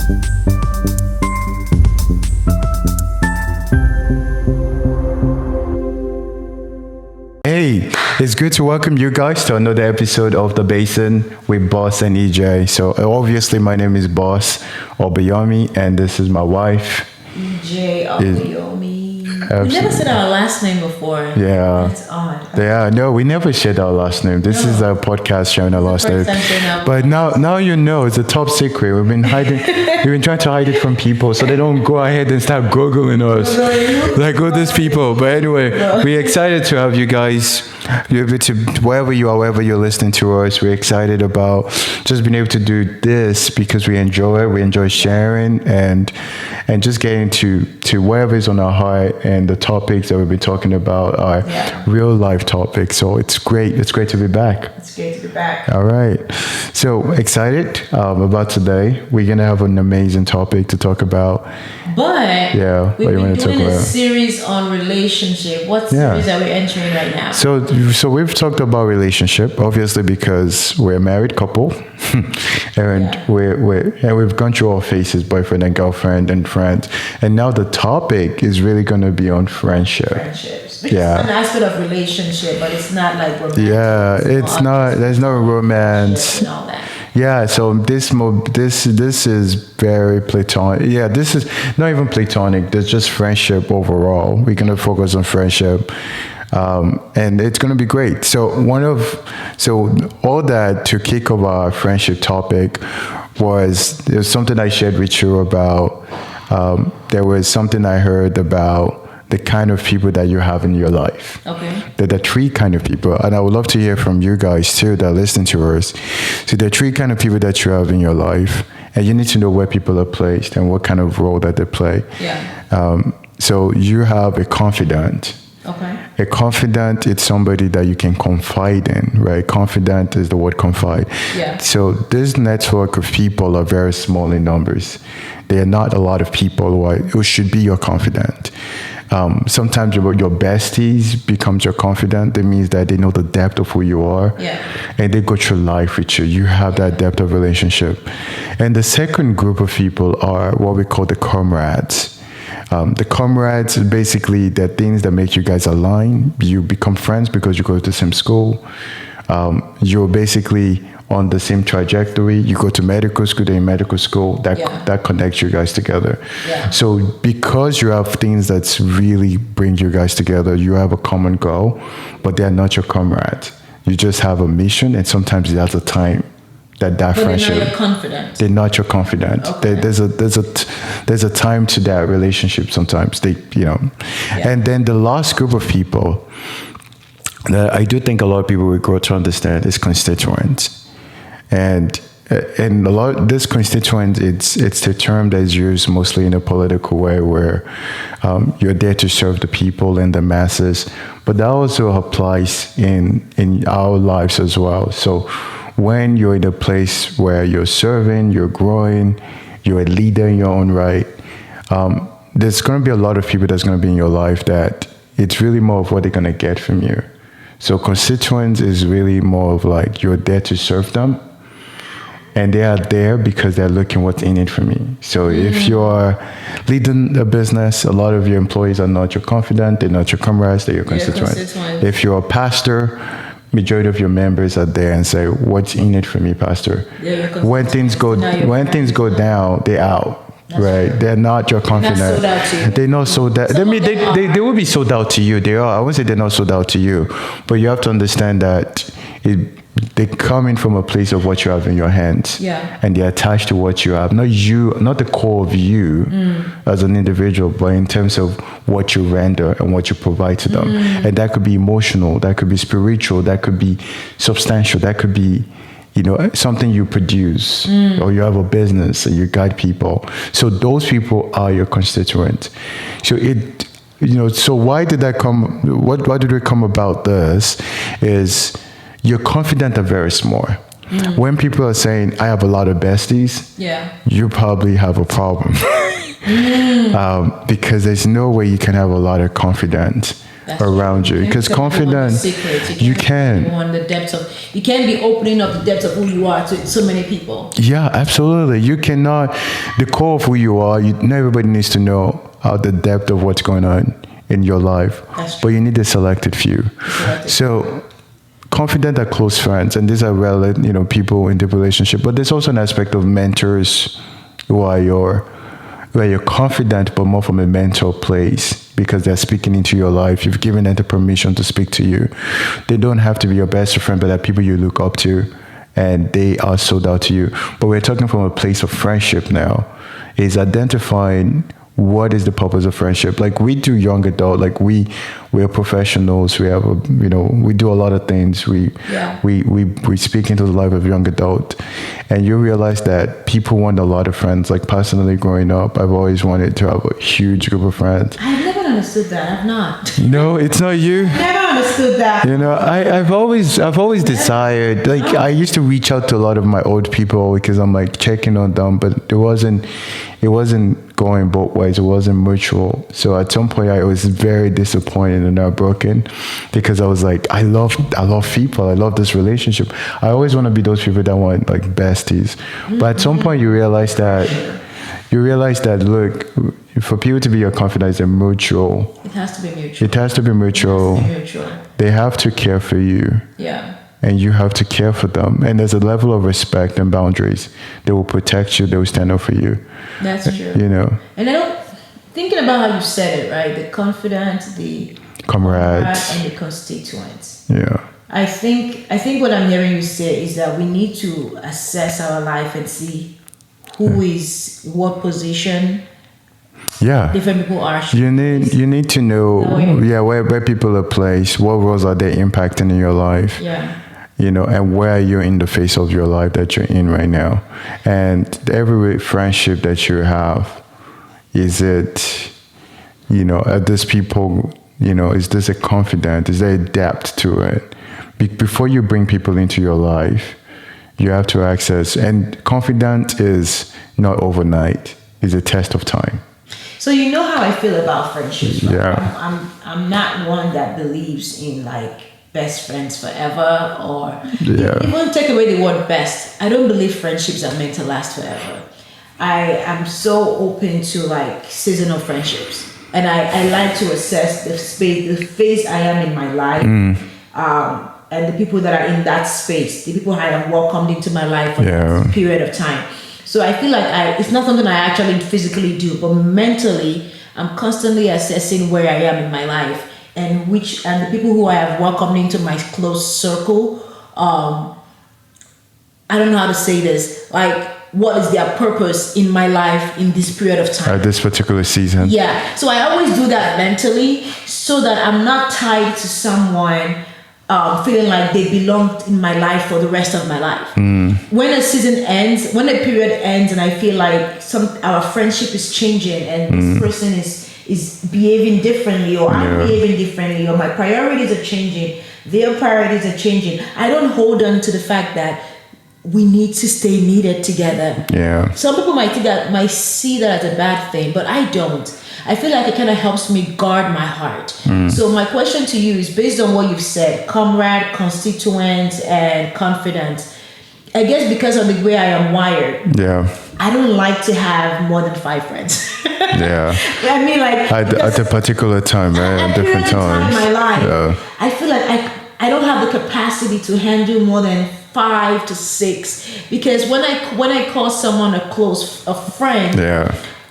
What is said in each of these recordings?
Hey, it's good to welcome you guys to another episode of The Basin with Boss and EJ. So obviously my name is Boss Obayomi and this is my wife. EJ Obayomi. We Absolutely. never said our last name before. Yeah. That's odd. Yeah, no, we never shared our last name. This is our podcast sharing our last name. First time sharing our But now you know it's a top secret. We've been hiding, we've been trying to hide it from people so they don't go ahead and start Googling us. Like all these people. But anyway, we're excited to have you guys. Wherever you are, wherever you're listening to us, we're excited about just being able to do this because we enjoy it. We enjoy sharing and just getting to wherever is on our heart, and the topics that we've been talking about are real life topics. So it's great. It's great to be back. It's great to be back. All right. So excited about today. We're gonna have an amazing topic to talk about. But what we've do you been want to talk doing a about? series on relationship. What series are we entering right now? So we've talked about relationship, obviously, because we're a married couple, and we've gone through all phases, boyfriend and girlfriend and friends, and now the topic is really going to be on friendship. Friendships. It's an aspect of relationship, but it's not like romantic. Yeah, it's not. There's no romance. And all that. Yeah, so this is very platonic. Yeah, this is not even platonic. There's just friendship overall. We're gonna focus on friendship, and it's gonna be great. So all that to kick off our friendship topic was there's something I shared with you about. There was something I heard about the kind of people that you have in your life. Okay. There are three kind of people, and I would love to hear from you guys too that listen to us. So there are three kind of people that you have in your life, and you need to know where people are placed and what kind of role that they play. Yeah. So you have a confidant. Okay. A confidant is somebody that you can confide in, right? Confidant is the word confide. Yeah. So this network of people are very small in numbers. There are not a lot of people who should be your confidant. Sometimes your besties becomes your confidant. That means that they know the depth of who you are, and they go through life with you. You have that depth of relationship. And the second group of people are what we call the comrades. The comrades, basically, they're things that make you guys align. You become friends because you go to the same school. You're basically on the same trajectory. You go to medical school, they're in medical school. That connects you guys together. Yeah. So because you have things that really bring you guys together, you have a common goal, but they're not your comrades. You just have a mission, and sometimes there's a time that friendship. They're not your confidant. They're not your confidant. Okay. There's a time to that relationship. Sometimes and then the last group of people that I do think a lot of people will grow to understand is constituents. And a lot this constituent, it's the term that is used mostly in a political way, where you're there to serve the people and the masses, but that also applies in our lives as well. So when you're in a place where you're serving, you're growing, you're a leader in your own right, there's going to be a lot of people that's going to be in your life that it's really more of what they're going to get from you. So constituents is really more of like you're there to serve them, and they are there because they're looking what's in it for me. So if you're leading a business, a lot of your employees are not your confidant, they're not your comrades, they're your constituents. If you're a pastor, majority of your members are there and say, what's in it for me, pastor? When things go down, they're out. That's right, true. They're not your confidant. They're not sold out. They will be sold out to you. They are. I won't say they're not sold out to you, but you have to understand that they're coming from a place of what you have in your hands, and they're attached to what you have. Not you, not the core of you as an individual, but in terms of what you render and what you provide to them. And that could be emotional, that could be spiritual, that could be substantial, that could be something you produce, or you have a business and you guide people. So those people are your constituents. So so why did that come? Why did we come about this? Is your confidant are very small. When people are saying, I have a lot of besties, you probably have a problem. Because there's no way you can have a lot of confidence around you. Because confident, you can. You can't be opening up the depths of who you are to so many people. Yeah, absolutely. You cannot. The core of who you are. Not everybody needs to know the depth of what's going on in your life. But you need a selected few. So confident are close friends, and these are relevant, people in the relationship. But there's also an aspect of mentors who are where you're confident, but more from a mentor place, because they're speaking into your life. You've given them the permission to speak to you. They don't have to be your best friend, but they're people you look up to, and they are sold out to you. But we're talking from a place of friendship now. Is identifying what is the purpose of friendship. Like we do young adult, like we're professionals. We have we do a lot of things. We speak into the life of young adult, and you realize that people want a lot of friends. Like personally, growing up, I've always wanted to have a huge group of friends. I've never understood that. I've not. No, it's not you. Never understood that. I've always desired. Like I used to reach out to a lot of my old people because I'm like checking on them, but it wasn't going both ways. It wasn't mutual. So at some point I was very disappointed and heartbroken, because I was like, I love people. I love this relationship. I always want to be those people that want like besties. But at some point you realize that look, for people to be your confidant, they're mutual. It has to be mutual. It has to be mutual. They have to care for you. Yeah. And you have to care for them. And there's a level of respect and boundaries. They will protect you. They will stand up for you. That's true. And thinking about how you said it, right? The confidant, the comrades, and the constituents. Yeah. I think what I'm hearing you say is that we need to assess our life and see who is what position. Yeah. Different people are. You need to know where people are placed, what roles are they impacting in your life. Yeah. And where you're in the phase of your life that you're in right now. And every friendship that you have, is it, are these people, is this a confidant? Is there a depth to it? Before you bring people into your life, you have to access, and confidant is not overnight. It's a test of time. So you know how I feel about friendships. Right? Yeah. I'm not one that believes in like best friends forever, or even take away the word best. I don't believe friendships are meant to last forever. I am so open to like seasonal friendships, and I like to assess the phase I am in my life, and the people that are in that space, the people I have welcomed into my life for that period of time. So I feel like it's not something I actually physically do, but mentally, I'm constantly assessing where I am in my life and the people who I have welcomed into my close circle. I don't know how to say this. Like, what is their purpose in my life in this period of time? At this particular season. Yeah. So I always do that mentally, so that I'm not tied to someone feeling like they belong in my life for the rest of my life. When a season ends, when a period ends, and I feel like our friendship is changing, and this person is behaving differently, or I'm behaving differently, or my priorities are changing, their priorities are changing, I don't hold on to the fact that we need to stay needed together. Yeah. Some people might see that as a bad thing, but I don't. I feel like it kind of helps me guard my heart. So my question to you is, based on what you've said, comrade, constituent, and confidant, I guess because of the way I am wired, I don't like to have more than 5 friends. I mean, like at a particular time, right? At different times in my life, I feel like I don't have the capacity to handle more than 5 to 6, because when I call someone a friend,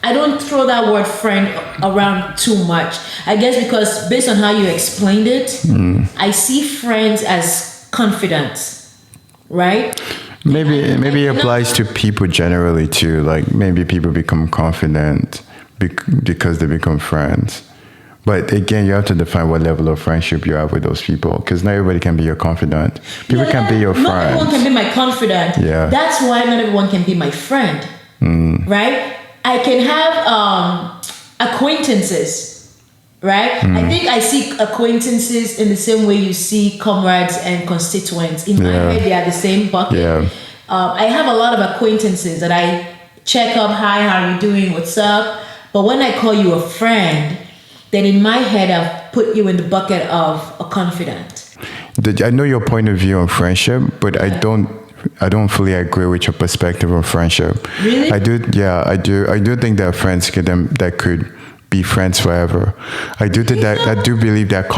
I don't throw that word friend around too much. I guess because based on how you explained it, I see friends as confidants, right? Maybe it applies to people generally too. Like maybe people become confident because they become friends. But again, you have to define what level of friendship you have with those people, because not everybody can be your confidant. People can be your friend. Not everyone can be my confidant. Yeah. That's why not everyone can be my friend, right? I can have acquaintances, right? I think I see acquaintances in the same way you see comrades and constituents. In my head, they are the same bucket. I have a lot of acquaintances that I check up, hi, how are you doing, what's up? But when I call you a friend, then in my head, put you in the bucket of a confidant. I know your point of view on friendship, but I don't fully agree with your perspective on friendship. Really? I do think there are friends that could be friends forever. I do think that I do believe that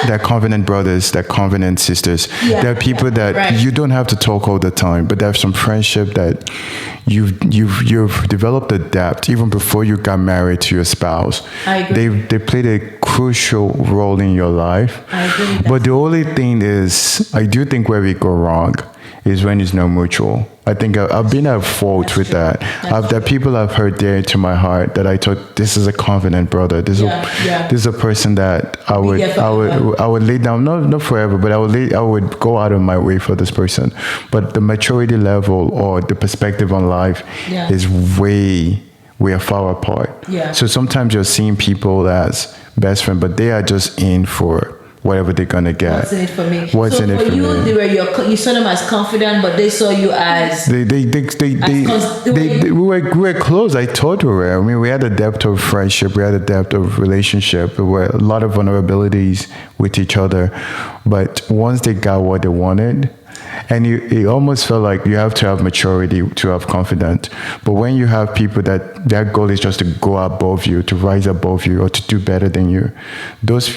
they're confident brothers, they're confident sisters. Yeah, there are people that you don't have to talk all the time, but there's some friendship that you've developed a depth even before you got married to your spouse. I agree. They played a crucial role in your life. I agree. But the only thing is, I do think where we go wrong is when it's not mutual. I think I've been at fault with that. There are people I've heard dear to my heart that I thought, this is a confident brother. This is a person that I would lay down, not forever, but I would go out of my way for this person. But the maturity level or the perspective on life is way far apart. Yeah. So sometimes you're seeing people as best friend, but they are just in for whatever they're gonna get. What's in it for me? What's in it for me? You saw them as confident, but they saw you as we were close. I told you, I mean, we had a depth of friendship, we had a depth of relationship. There were a lot of vulnerabilities with each other, but once they got what they wanted, and it almost felt like you have to have maturity to have confidence. But when you have people that their goal is just to go above you, to rise above you, or to do better than you,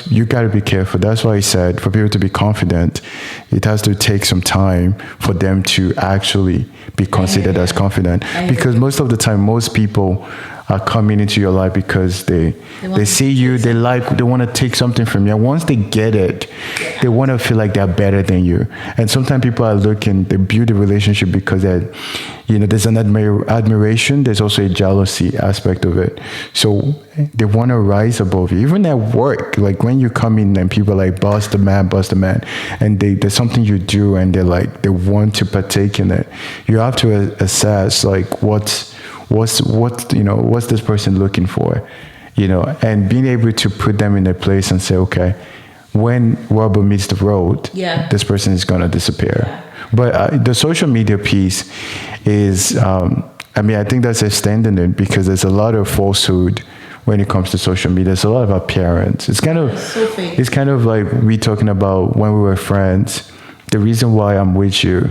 you got to be careful. That's why I said for people to be confident, it has to take some time for them to actually be considered as confident. Because most of the time, most people are coming into your life because they see you, they want to take something from you. And once they get it, they want to feel like they're better than you. And sometimes people are looking, they build a relationship because there's an admiration, there's also a jealousy aspect of it. So they want to rise above you. Even at work, like when you come in and people are like, boss the man, and there's something you do and they want to partake in it. You have to assess like what's this person looking for, and being able to put them in a place and say, okay, when rubber meets the road, this person is going to disappear. Yeah. But the social media piece is, I think that's extending it because there's a lot of falsehood when it comes to social media. There's a lot of appearance. It's kind of like we talking about when we were friends. The reason why I'm with you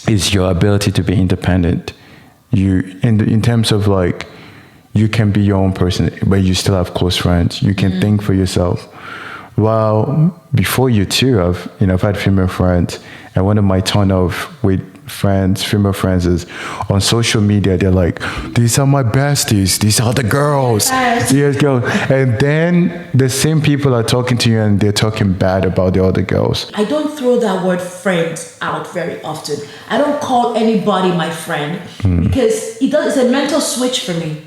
is your ability to be independent. You in terms of like you can be your own person, but you still have close friends. You can think for yourself. Well, before you too, I've had female friends, and one of my turn off with female friends is on social media. They're like, these are my besties. These are the girls. Yes, girls. And then the same people are talking to you, and they're talking bad about the other girls. I don't throw that word friends out very often. I don't call anybody my friend because it's a mental switch for me.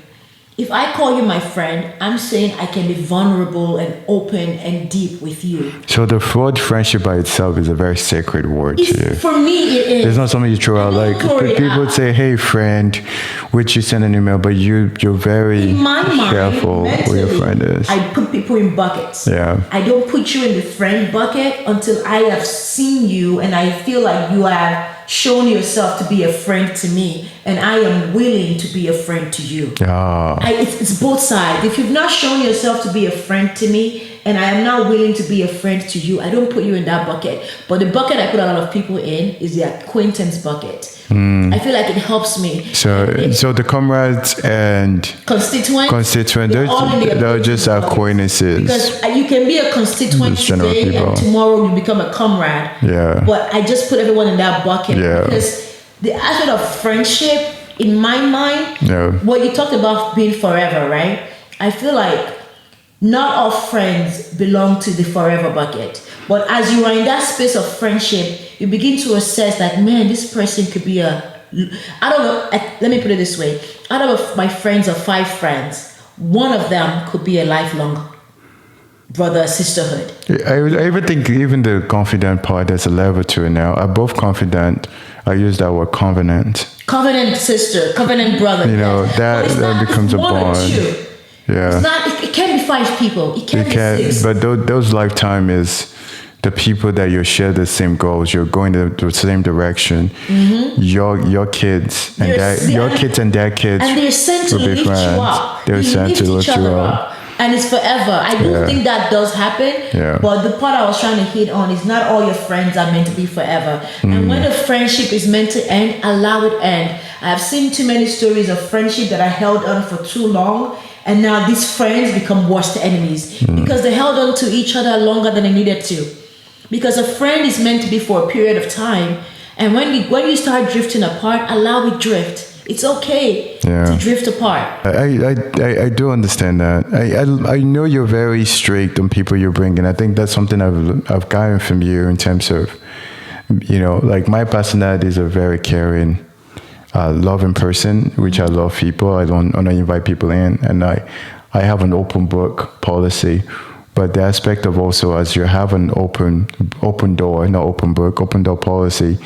If I call you my friend, I'm saying I can be vulnerable and open and deep with you. So the word friendship by itself is a very sacred word to you. For me, it is. It's not something you throw out. Like people would say, hey friend, which you send an email, but you're very careful who your friend is. I put people in buckets. Yeah. I don't put you in the friend bucket until I have seen you and I feel like you have shown yourself to be a friend to me, and I am willing to be a friend to you. Yeah. It's both sides. If you've not shown yourself to be a friend to me, and I am not willing to be a friend to you, I don't put you in that bucket. But the bucket I put a lot of people in is the acquaintance bucket. I feel like it helps me. So the comrades and constituents, they're just acquaintances. Because you can be a constituent today and tomorrow you become a comrade. Yeah. But I just put everyone in that bucket because the aspect of friendship, in my mind, what you talked about being forever, right? I feel like not all friends belong to the forever bucket. But as you are in that space of friendship, you begin to assess like, man, this person could be I don't know, let me put it this way. Out of my friends of 5 friends, one of them could be a lifelong brother, sisterhood. I even think even the confident part, there's a level to it now. I'm both confident. I use that word confident. Covenant sister, covenant brother. That becomes a bond. Yeah. It's not, it can't be 5 people. It can't be 6. But those lifetime is the people that you share the same goals. You're going the same direction. Mm-hmm. Your kids and your kids and their kids. And they're sent to lift you up. They're sent to lift you up. and it's forever. I do think that does happen. Yeah. But the part I was trying to hit on is not all your friends are meant to be forever. And when a friendship is meant to end, allow it end. I've seen too many stories of friendship that I held on for too long, and now these friends become worst enemies because they held on to each other longer than they needed to. Because a friend is meant to be for a period of time, and when you start drifting apart, allow it drift. It's okay to drift apart. I do understand that. I know you're very strict on people you bring in. I think that's something I've gotten from you in terms of, like my personality is a very caring, loving person, which I love people. I don't invite people in, and I have an open book policy. But the aspect of also, as you have an open door, not open book, open door policy,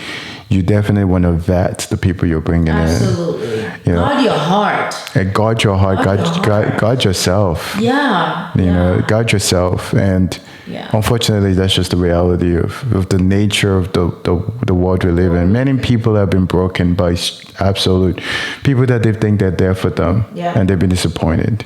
you definitely want to vet the people you're bringing in. Absolutely. Guard your heart. And guard your heart. Guard yourself. Yeah. Guard yourself. And unfortunately, that's just the reality of the nature of the world we live in. Many people have been broken by absolute people that they think they're there for them. Yeah. And they've been disappointed.